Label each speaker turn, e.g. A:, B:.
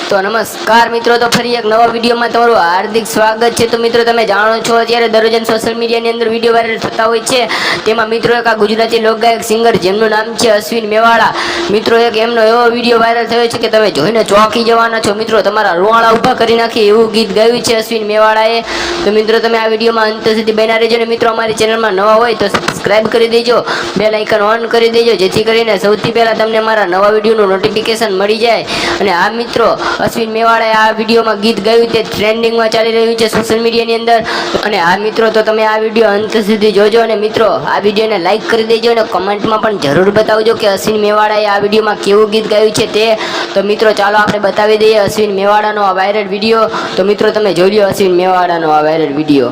A: તો નમસ્કાર મિત્રો, તો ફરી એક નવા વિડીયોમાં તમારું હાર્દિક સ્વાગત છે। તો મિત્રો તમે જાણો છો અત્યારે દરરોજ સોશિયલ મીડિયાની અંદર વિડીયો વાયરલ થતા હોય છે। તેમાં મિત્રો એક આ ગુજરાતી લોકગાયક સિંગર જેમનું નામ છે અશ્વિન મેવાડા। મિત્રો એક એમનો એવો વિડીયો વાયરલ થયો છે કે તમે જોઈને ચોંકી જવાના છો। મિત્રો તમારા રોવાળા ઊભા કરી નાખી એવું ગીત ગાયું છે અશ્વિન મેવાડાએ। તો મિત્રો તમે આ વિડીયોમાં અંત સુધી બન્યા રહેજો અને મિત્રો અમારી ચેનલમાં નવા હોય તો સબસ્ક્રાઇબ કરી દેજો, બેલ આઇકન ઓન કરી દેજો, જેથી કરીને સૌથી પહેલા તમને મારા નવા વિડીયોનું નોટિફિકેશન મળી જાય। અને આ મિત્રો અશ્વિન મેવાડાએ આ વિડીયોમાં ગીત ગાયું તે ટ્રેન્ડિંગમાં ચાલી રહ્યું છે સોશિયલ મીડિયાની અંદર। અને આ મિત્રો તો તમે આ વિડીયો અંત સુધી જોજો અને મિત્રો આ વિડીયોને લાઈક કરી દેજો અને કમેન્ટમાં પણ જરૂર બતાવજો કે અશ્વિન મેવાડાએ આ વિડીયોમાં કેવું ગીત ગાયું છે તે। તો મિત્રો ચાલો આપણે બતાવી દઈએ અશ્વિન મેવાડાનો આ વાયરલ વિડીયો। તો મિત્રો તમે જોઈ લો અશ્વિન મેવાડાનો આ વાયરલ વિડીયો।